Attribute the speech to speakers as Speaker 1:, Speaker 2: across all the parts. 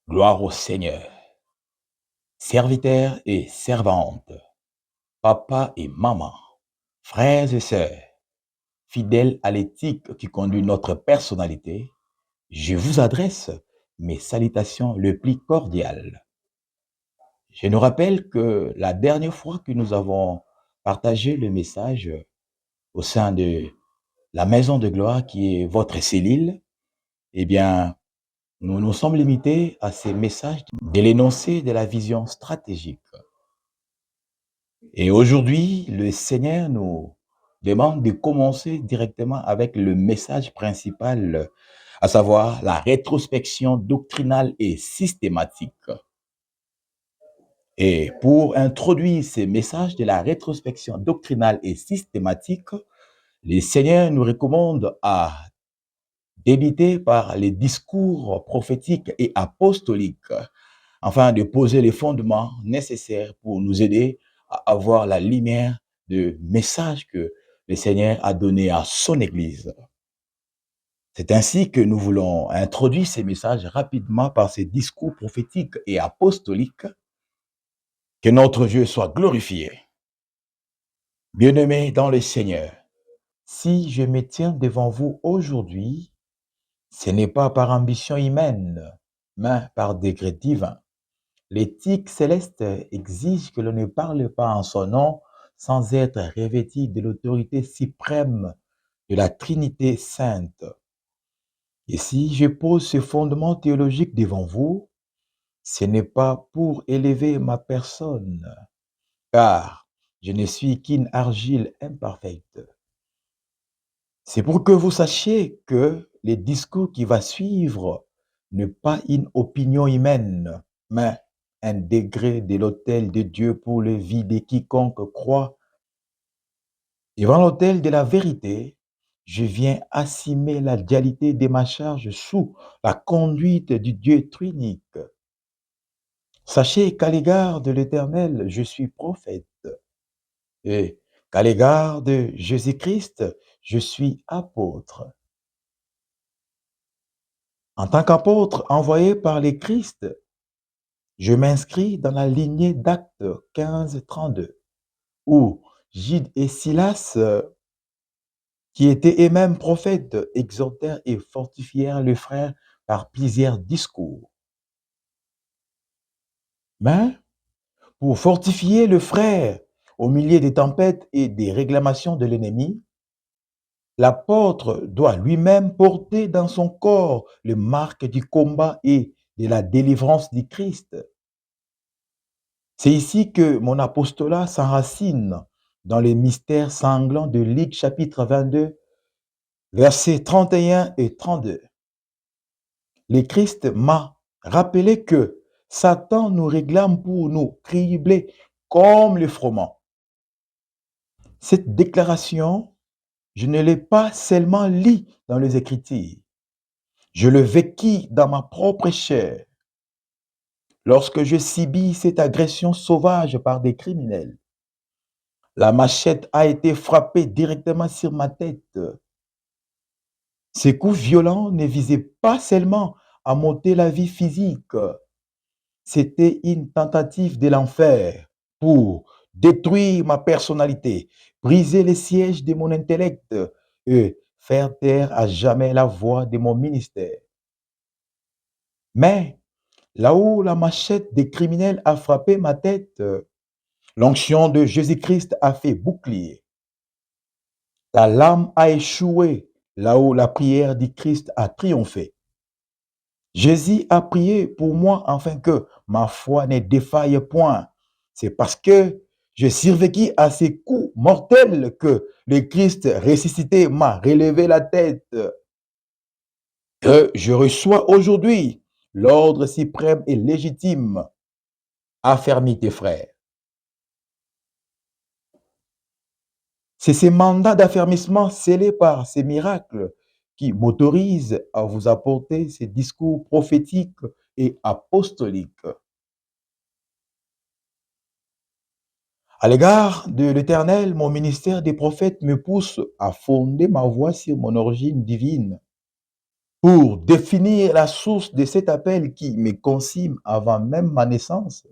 Speaker 1: Gloire au Seigneur, serviteurs et servantes, papa et maman, frères et sœurs, fidèles à l'éthique qui conduit notre personnalité, je vous adresse mes salutations les plus cordiales. Je nous rappelle que la dernière fois que nous avons partagé le message au sein de la maison de gloire qui est votre cellule, eh bien, nous nous sommes limités à ces messages de l'énoncé de la vision stratégique. Et aujourd'hui, le Seigneur nous demande de commencer directement avec le message principal, à savoir la rétrospection doctrinale et systématique. Et pour introduire ces messages de la rétrospection doctrinale et systématique, le Seigneur nous recommande à débuter par les discours prophétiques et apostoliques, afin de poser les fondements nécessaires pour nous aider à avoir la lumière de message que le Seigneur a donné à son Église. C'est ainsi que nous voulons introduire ces messages rapidement par ces discours prophétiques et apostoliques. Que notre Dieu soit glorifié. Bien-aimés dans le Seigneur, si je me tiens devant vous aujourd'hui, ce n'est pas par ambition humaine, mais par décret divin. L'éthique céleste exige que l'on ne parle pas en son nom sans être revêtu de l'autorité suprême de la Trinité sainte. Et si je pose ce fondement théologique devant vous, ce n'est pas pour élever ma personne, car je ne suis qu'une argile imparfaite. C'est pour que vous sachiez que le discours qui va suivre n'est pas une opinion humaine, mais un degré de l'autel de Dieu pour le vie de quiconque croit. Devant l'autel de la vérité, je viens assumer la dualité de ma charge sous la conduite du Dieu trinique. Sachez qu'à l'égard de l'Éternel, je suis prophète, et qu'à l'égard de Jésus-Christ, je suis apôtre. En tant qu'apôtre envoyé par les Christ, je m'inscris dans la lignée d'Actes 15-32, où Gide et Silas, qui étaient eux-mêmes prophètes, exhortèrent et fortifièrent les frères par plusieurs discours. Mais pour fortifier le frère au milieu des tempêtes et des réclamations de l'ennemi, l'apôtre doit lui-même porter dans son corps les marques du combat et de la délivrance du Christ. C'est ici que mon apostolat s'enracine dans les mystères sanglants de Luc chapitre 22, versets 31 et 32. Le Christ m'a rappelé que Satan nous réclame pour nous cribler comme le froment. Cette déclaration, je ne l'ai pas seulement lue dans les Écritures, je le vécis dans ma propre chair. Lorsque je subis cette agression sauvage par des criminels, la machette a été frappée directement sur ma tête. Ces coups violents ne visaient pas seulement à m'ôter la vie physique, c'était une tentative de l'enfer pour détruire ma personnalité, briser les sièges de mon intellect et faire taire à jamais la voix de mon ministère. Mais là où la machette des criminels a frappé ma tête, l'onction de Jésus-Christ a fait bouclier. La lame a échoué là où la prière du Christ a triomphé. Jésus a prié pour moi afin que ma foi ne défaille point. C'est parce que j'ai survécu à ces coups mortels que le Christ ressuscité m'a relevé la tête, que je reçois aujourd'hui l'ordre suprême et légitime. Affermis tes frères. C'est ces mandats d'affermissement scellés par ces miracles qui m'autorisent à vous apporter ces discours prophétiques et apostoliques. À l'égard de l'Éternel, mon ministère des prophètes me pousse à fonder ma voix sur mon origine divine. pour définir la source de cet appel qui me consume avant même ma naissance.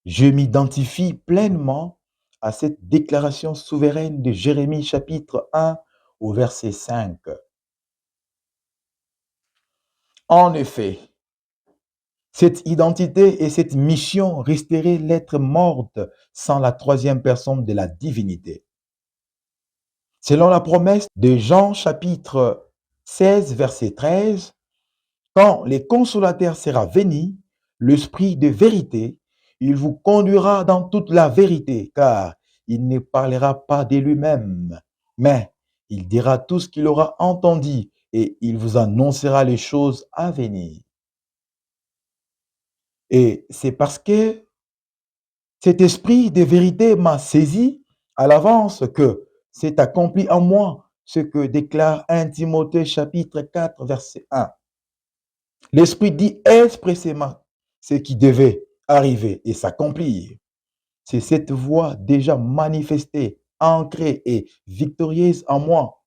Speaker 1: Je m'identifie pleinement à cette déclaration souveraine de Jérémie chapitre 1 au verset 5. En effet, cette identité et cette mission resteraient lettres mortes sans la troisième personne de la divinité. Selon la promesse de Jean chapitre 16 verset 13, quand le consolateur sera venu, l'Esprit de vérité, il vous conduira dans toute la vérité, car il ne parlera pas de lui-même, mais il dira tout ce qu'il aura entendu et il vous annoncera les choses à venir. Et c'est parce que cet esprit de vérité m'a saisi à l'avance que c'est accompli en moi ce que déclare 1 Timothée chapitre 4 verset 1. L'Esprit dit expressément ce qui devait arriver et s'accomplir. C'est cette voix déjà manifestée, ancrée et victorieuse en moi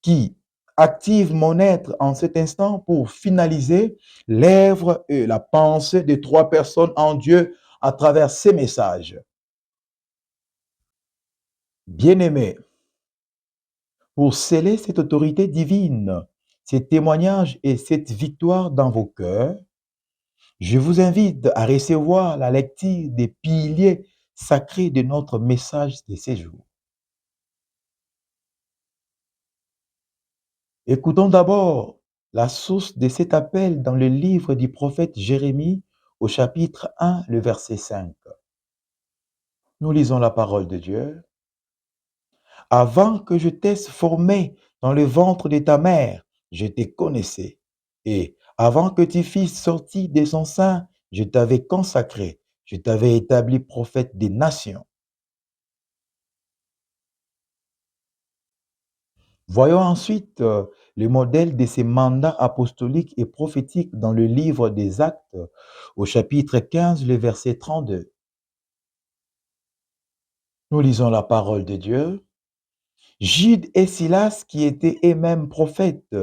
Speaker 1: qui active mon être en cet instant pour finaliser l'œuvre et la pensée de trois personnes en Dieu à travers ces messages. Bien-aimés, pour sceller cette autorité divine, ces témoignages et cette victoire dans vos cœurs, je vous invite à recevoir la lecture des piliers sacrés de notre message de ces jours. Écoutons d'abord la source de cet appel dans le livre du prophète Jérémie au chapitre 1, le verset 5. Nous lisons la parole de Dieu. Avant que je t'aie formé dans le ventre de ta mère, je te connaissais. Et avant que tu fusses sorti de son sein, je t'avais consacré. Je t'avais établi prophète des nations. Voyons ensuite le modèle de ces mandats apostoliques et prophétiques dans le livre des Actes, au chapitre 15, le verset 32. Nous lisons la parole de Dieu. Jude et Silas, qui étaient eux-mêmes prophètes,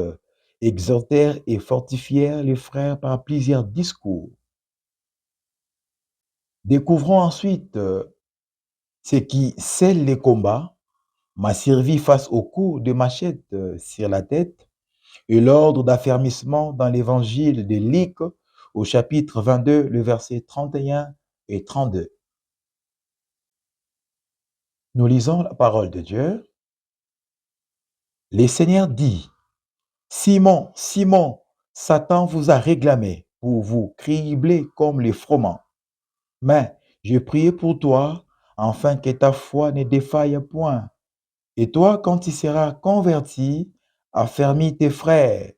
Speaker 1: exhortèrent et fortifièrent les frères par plusieurs discours. Découvrons ensuite ce qui scelle les combats, m'a servi face au coup de machette sur la tête, et l'ordre d'affermissement dans l'évangile de Luc au chapitre 22, le verset 31 et 32. Nous lisons la parole de Dieu. Le Seigneur dit, Simon, Simon, Satan vous a réclamé pour vous cribler comme les froment. Mais je priais pour toi, afin que ta foi ne défaille point. Et toi, quand tu seras converti, affermis tes frères.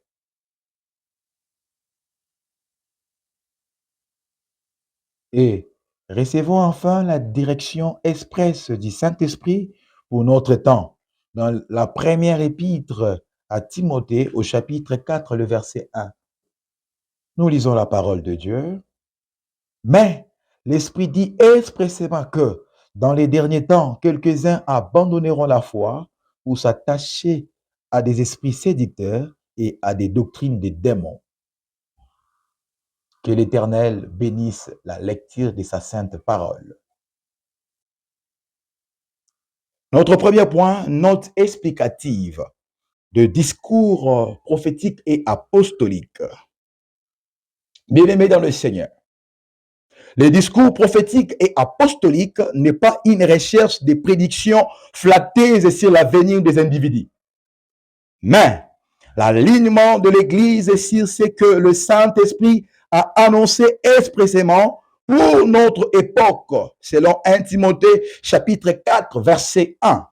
Speaker 1: Et recevons enfin la direction expresse du Saint-Esprit pour notre temps. Dans la première épître à Timothée, au chapitre 4, le verset 1. Nous lisons la parole de Dieu. Mais l'Esprit dit expressément que dans les derniers temps, quelques-uns abandonneront la foi pour s'attacher à des esprits séducteurs et à des doctrines des démons. Que l'Éternel bénisse la lecture de sa sainte parole. Notre premier point, note explicative de discours prophétique et apostolique. Bien-aimés dans le Seigneur, le discours prophétique et apostolique n'est pas une recherche de prédictions flatteuses sur l'avenir des individus, mais l'alignement de l'Église sur ce que le Saint-Esprit a annoncé expressément pour notre époque, selon 1 Timothée chapitre 4, verset 1.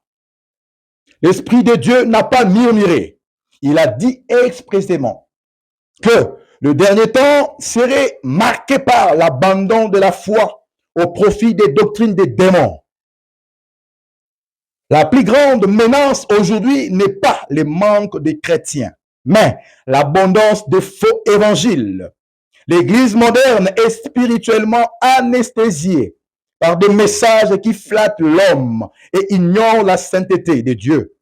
Speaker 1: L'Esprit de Dieu n'a pas murmuré. Il a dit expressément que le dernier temps serait marqué par l'abandon de la foi au profit des doctrines des démons. La plus grande menace aujourd'hui n'est pas le manque de chrétiens, mais l'abondance de faux évangiles. L'Église moderne est spirituellement anesthésiée par des messages qui flattent l'homme et ignorent la sainteté de Dieu.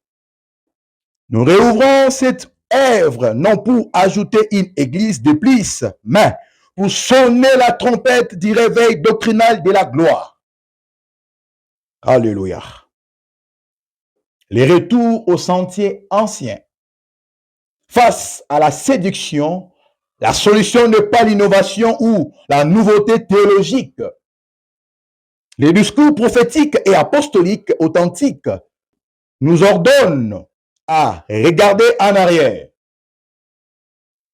Speaker 1: Nous réouvrons cette œuvre non pour ajouter une église de plus, mais pour sonner la trompette du réveil doctrinal de la gloire. Alléluia. Les retours au sentier ancien. Face à la séduction, la solution n'est pas l'innovation ou la nouveauté théologique. Les discours prophétiques et apostoliques authentiques nous ordonnent à regarder en arrière,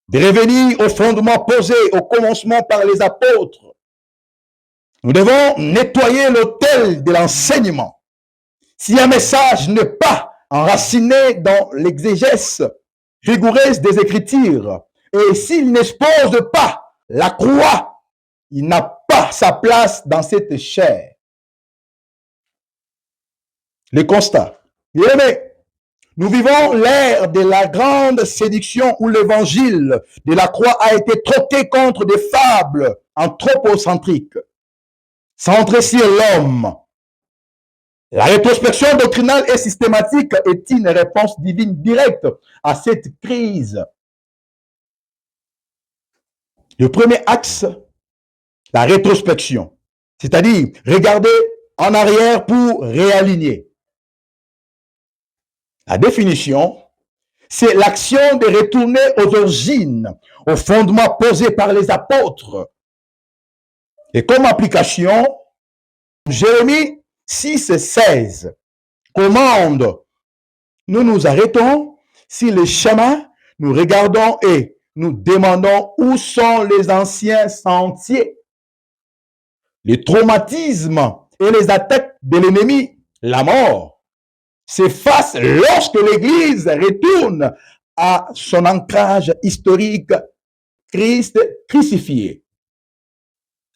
Speaker 1: de revenir aux fondements posés au commencement par les apôtres. Nous devons nettoyer l'autel de l'enseignement. Si un message n'est pas enraciné dans l'exégèse rigoureuse des Écritures, et s'il n'expose pas la croix, il n'a pas sa place dans cette chair. Le constat. Bien aimé, nous vivons l'ère de la grande séduction où l'évangile de la croix a été troqué contre des fables anthropocentriques, centrées sur l'homme. La rétrospection doctrinale et systématique est une réponse divine directe à cette crise. Le premier axe, la rétrospection, c'est-à-dire regarder en arrière pour réaligner. La définition, c'est l'action de retourner aux origines, aux fondements posés par les apôtres. Et comme application, Jérémie 6,16 commande, nous nous arrêtons sur le chemin, nous regardons et nous demandons où sont les anciens sentiers. Les traumatismes et les attaques de l'ennemi, la mort, s'effacent lorsque l'Église retourne à son ancrage historique, Christ crucifié.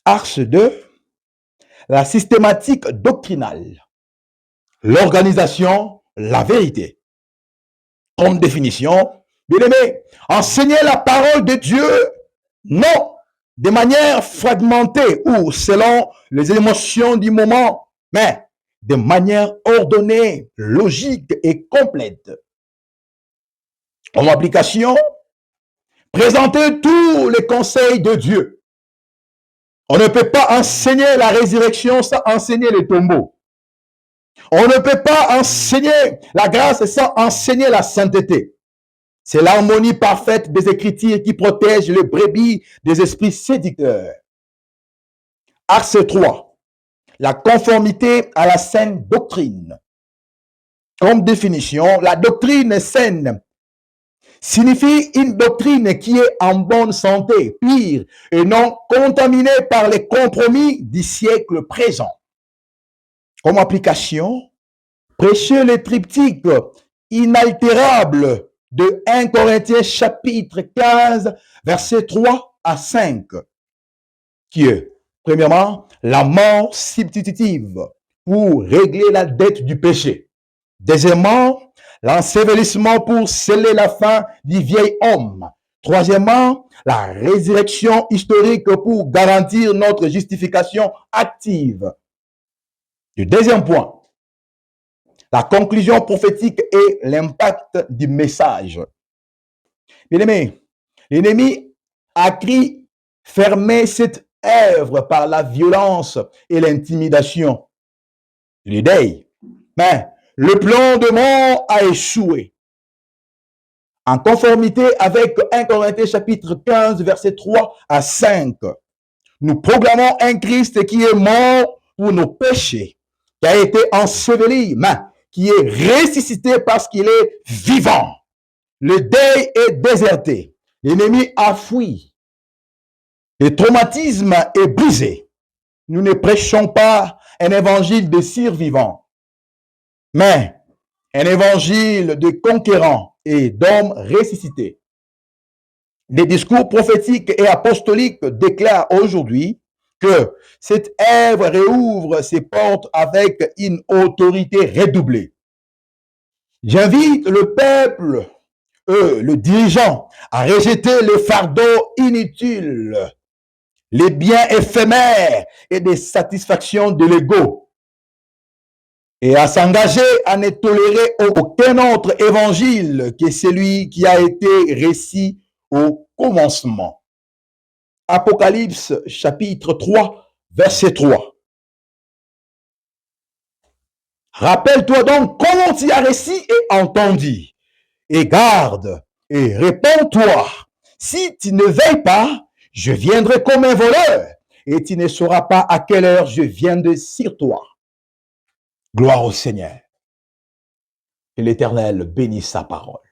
Speaker 1: Axe 2, la systématique doctrinale, l'organisation, la vérité. Comme définition, bien aimé, enseigner la parole de Dieu, non de manière fragmentée ou selon les émotions du moment, mais de manière ordonnée, logique et complète. En application, présenter tous les conseils de Dieu. On ne peut pas enseigner la résurrection sans enseigner les tombeaux. On ne peut pas enseigner la grâce sans enseigner la sainteté. C'est l'harmonie parfaite des Écritures qui protège les brebis des esprits séducteurs. Axe 3. La conformité à la saine doctrine. Comme définition, la doctrine saine signifie une doctrine qui est en bonne santé, pure et non contaminée par les compromis du siècle présent. Comme application, prêcher le triptyque inaltérable de 1 Corinthiens chapitre 15, versets 3 à 5, qui est, premièrement, la mort substitutive pour régler la dette du péché. Deuxièmement, l'ensevelissement pour sceller la fin du vieil homme. Troisièmement, la résurrection historique pour garantir notre justification active. Le deuxième point, la conclusion prophétique et l'impact du message. Bien aimé, l'ennemi a cru fermer cette œuvre par la violence et l'intimidation. L'idée, mais le plan de mort a échoué. En conformité avec 1 Corinthiens chapitre 15, versets 3 à 5, nous proclamons un Christ qui est mort pour nos péchés, qui a été enseveli, mais qui est ressuscité parce qu'il est vivant. Le deuil est déserté. L'ennemi a fui. Le traumatisme est brisé. Nous ne prêchons pas un évangile de survivants, mais un évangile de conquérants et d'hommes ressuscités. Les discours prophétiques et apostoliques déclarent aujourd'hui que cette œuvre réouvre ses portes avec une autorité redoublée. J'invite le peuple, le dirigeant, à rejeter les fardeaux inutiles, les biens éphémères et des satisfactions de l'ego, et à s'engager à ne tolérer aucun autre évangile que celui qui a été récit au commencement. Apocalypse chapitre 3, verset 3. Rappelle-toi donc comment tu as récit et entendu, et garde et réponds-toi. Si tu ne veilles pas, je viendrai comme un voleur, et tu ne sauras pas à quelle heure je viendrai sur toi. Gloire au Seigneur. Que l'Éternel bénisse sa parole.